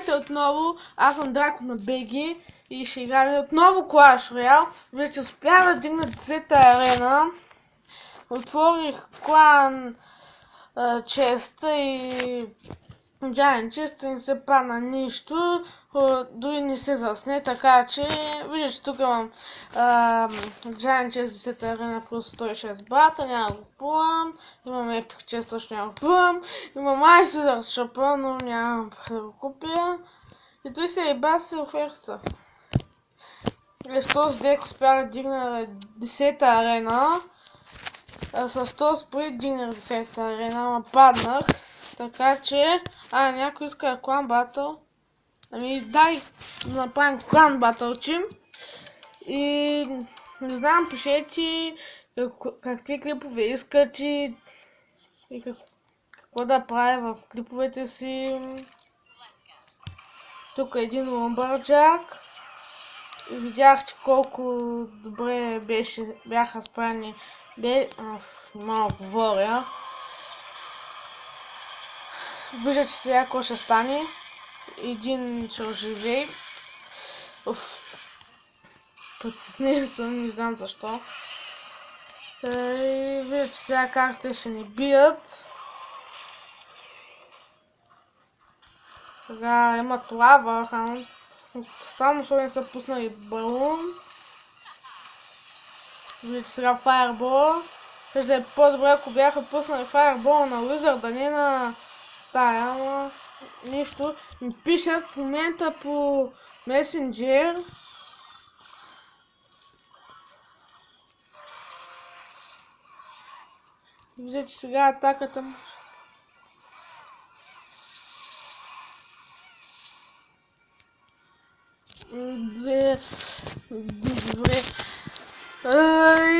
Здравейте отново, аз съм Драко на БГ и ще играем отново Clash Royale. Вече успях да дигна 10-та арена. Отворих клан честа и Giant честа не се пана нищо, дори не се засне, така че виждате тук имам Giant чест 10-та арена плюс 106 бата, няма го купувам, имам Epic чест, също няма го купувам, имам Ice Wizard шапа, но нямам да го купя. И той се еба се оферста. С този дек успях да дигна 10-та арена. С този сприт дигнах 10-та арена, ама паднах. Така че... някой иска клан батъл. Ами дай да направим клан батълчим. И... не знам, пишете какви клипове искате и какво да правя в клиповете си. Тук е един Lumberjack. Видях, че колко добре бяха справени. Малко говоря. Вижда, че сега какво ще стане. Един ще оживее. Потиснен съм, не знам защо. Вижда, че сега картите ще ни бият. Сега имат лава. Само защото не са пуснали балон. Виждате сега Fireball. Ще е по-добре, ако бяха пуснали Fireball на Wizard, да не на тая, ама нищо. Ми пишат в момента по Messenger. Виждате сега атаката му. Добре.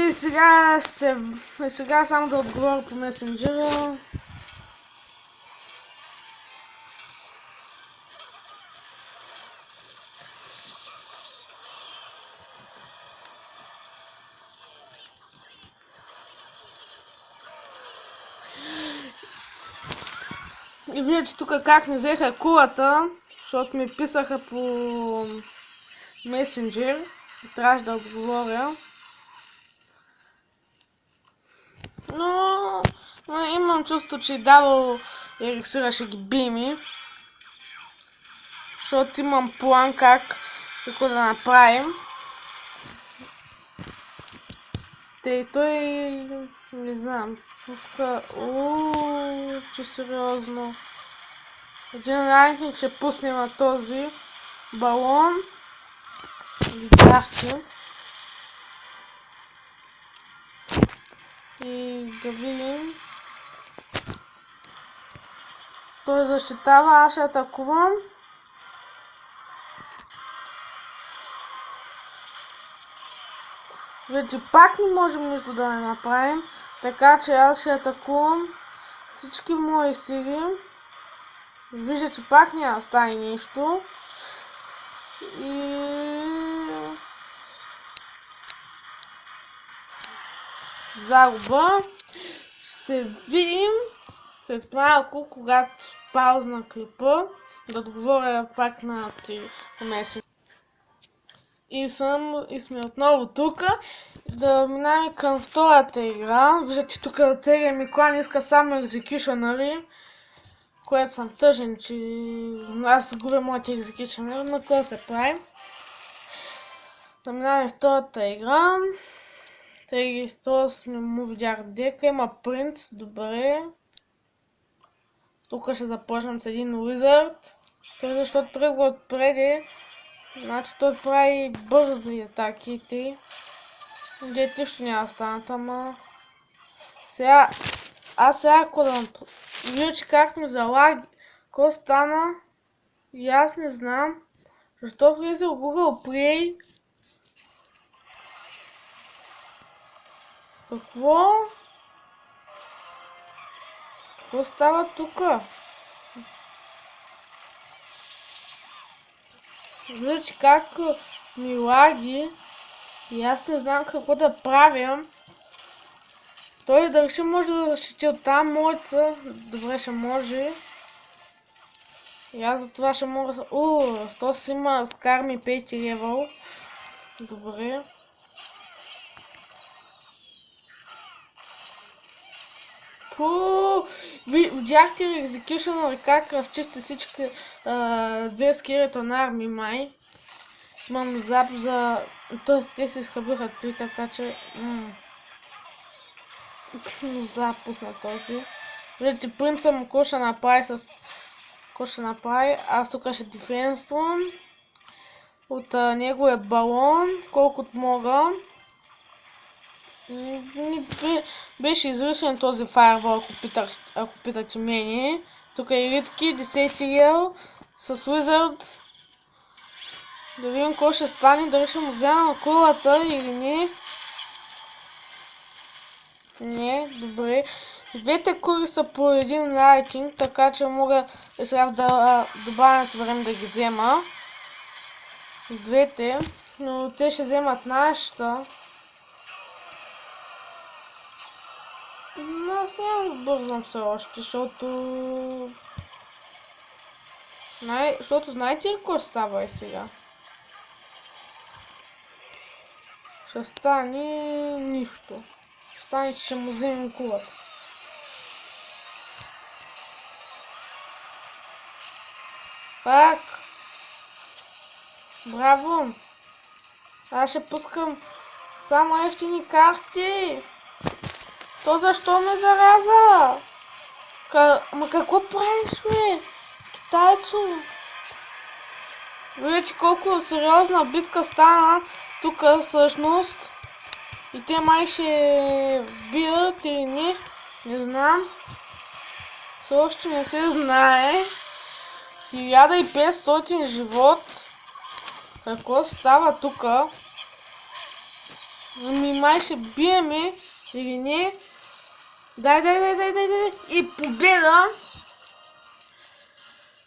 И сега само да отговоря по месенджера. И виждате тук как не взеха кулата, защото ми писаха по месенджер. Трябваше да отговоря. Но имам чувство, че дабъл еликсира ще ги бими. Защото имам план какво да направим. Той не знам. Пуска... че сериозно. Един ранкинг ще пусне на този балон. Видяхте. И да видим. Той защитава, аз ще атакувам. Вече пак не можем нищо да не направим. Така че аз ще атакувам всички мои сили. Вижда, че пак няма да стане нищо. И... загуба. Ще се видим след малко, когато паузна клипа, да отговоря пак на месец. И сме отново тук. Да минаваме към втората игра. Виждате, тук целият ми клан иска само екзекюшънъри, което съм тъжен, че аз губя моите екзекюшънъри, но какво се прави. Да минаваме втората игра. Тъй сме му видях дека, има принц, добре. Тук ще започнем с един Wizard. Защото тръгва отпреди. Значи той прави бързи атаки. Дет нищо няма да станат, ама... Сега... ако да... Виждате как ми залаги. Какво стана? И аз не знам. Защо влезе в Google Play? Какво? Какво става тука? Виждате как ми лаги и аз не знам какво да правя. Той дали ще може да защити от там моеца. Добре, ще може. И аз за това ще мога... то си има скарми 5 левел. Добре. Видяхте ли Executioner как разчисти всички две скелетон арми май? Имам зап за... Тоест те се изхъбиха той, така че... Запусна този. Видите, принца му какво ще направи с... Какво ще направи? Аз тук ще дефенствам. От неговия балон, колкото мога. Беше извършен този фаербол, ако питате мене. Тук е Ритки, 10 левел с Wizard. Да видим какво ще стане, дали ще му взема кулата или не. Не, добре. Двете кури са по един лайтинг, така че мога сега да добавя време да ги взема. И двете, но те ще вземат нашата. Но аз няма да бързам се още, защото знаете ли какво ще става и сега? Ще стане нищо. Ще стане, че ще му вземем кулата. Пак! Браво! Аз ще пускам само ефтини карти! То защо ме заряза? Ма какво правиш, бе? Китайцо? Вижте колко сериозна битка стана тук всъщност. И те май ще бият или не. Не знам. Все още не се знае. 1500 живот. Какво става тук? Май ще биеме или не. Дай. И победа.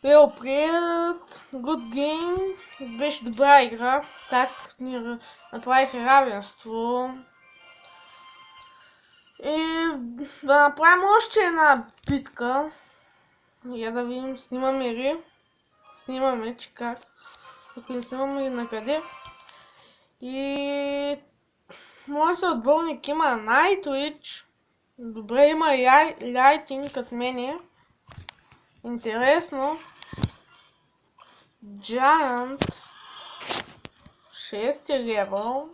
Well played. Good game. Беше добра игра. Так ни направиха равенство. И да направим още една битка. Я да видим, снимаме ли? Снимаме, че как. Ако не снимаме ли накъде. И моят съотборник има Nightwitch. Добре, има лайтинг като мене. Интересно. Giant. 6 левел.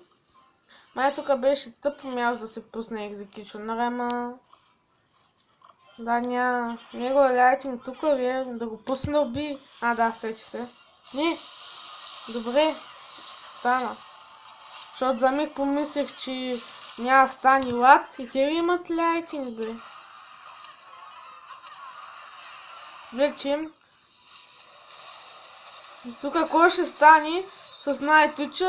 Май тук беше тъпо място да се пусне Executioner, ама... Да, няма. Него е лайтинг тук ли е? Да го пусне да уби. Да, сети се. Не. Добре. Стана. Защото за миг помислих, че няма стани лад и те ли имат лайтинг, бе? Вече. Тук какво ще стане с Nightwitch?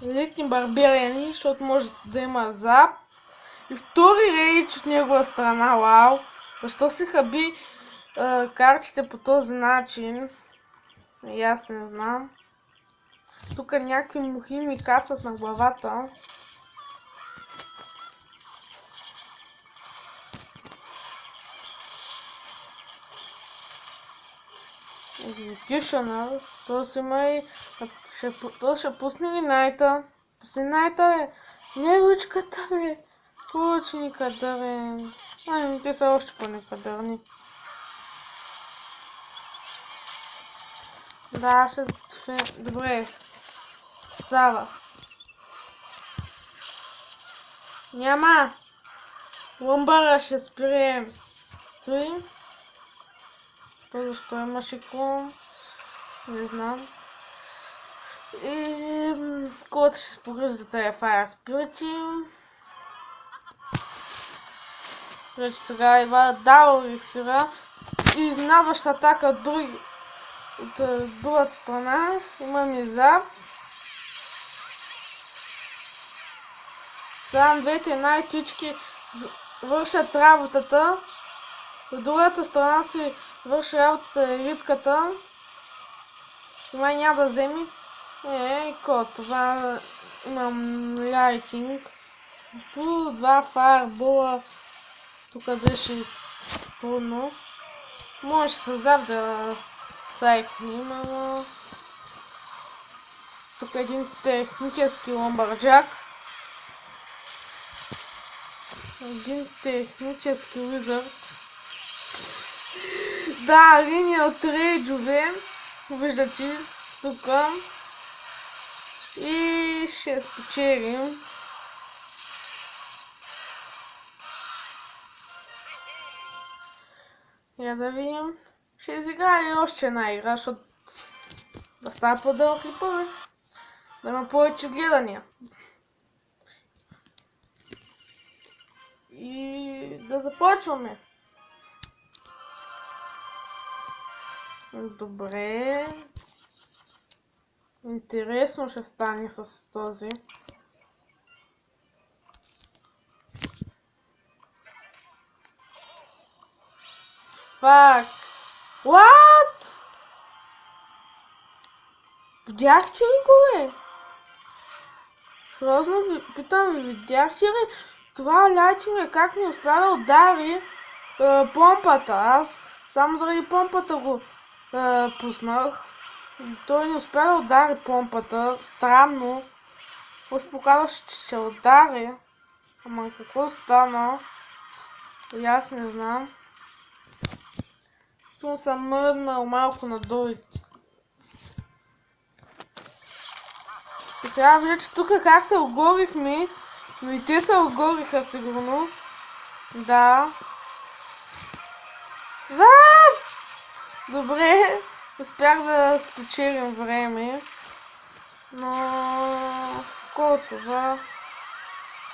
Елитни барберени, защото може да има зап. И втори рейдж от негова страна, вау. Защо се хаби картите по този начин? И аз не знам. Тук някакви мухи ми кацат на главата. Executioner. То ще пусне ли Найта? Пусне Найта, бе. Не ручката, бе. Получи никадърен. Те са още по-никадърни. Да, ще... Добре. Става. Няма. Лъмбара ще спрем. Той. То защо имаше клон? Не знам. И... Колата ще се погръжда тая Fire Spirit. Вече сега има дал еликсира. И изненадваща атака от другата страна. Имаме зап. Там двете Nightwitch вършат работата. От другата страна си върши работата ритката. Май няма да вземи. Това имам лайтинг. Два фаербола. Тук беше трудно. Може създав да сайкнем, ама... Тук е един технически ломбарджак. Един технически визард. Да, линия от рейджове. Виждате тук. И ще спечелим. Я да видим. Ще изиграя още една игра, защото да става по-дълъг клипа, бе. Да има повече гледания. И да започваме. Добре. Интересно ще стане с този. Фак. What? Видяхте ли го, бе? Сериозно питам, видяхте ли това ляче, бе, как не успя да удари помпата? Аз само заради помпата го пуснах. Той не успя да удари помпата. Странно. Уж показваше, че ще удари. Ама какво стана? И аз не знам. Съм мръднал малко надолу. И сега виждате тук как се огорихме. Но и те се огориха сигурно. Да. Добре. Успях да спечелим време. Но... колко това?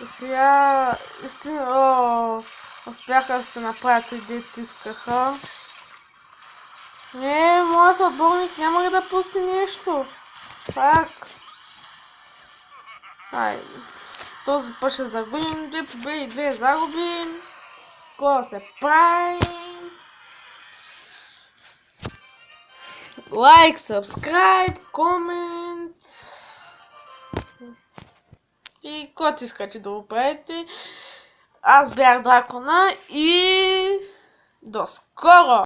И сега... истина... успяха да се направят и дето искаха. Не, моят съотборник няма да пусне нещо. Пак. Айде. Този път ще загубим. 2 победи, 2 загуби. Какво се прави? Лайк, сабскрайб, комент. И който искате да го правите. Аз бях Дракона и до скоро!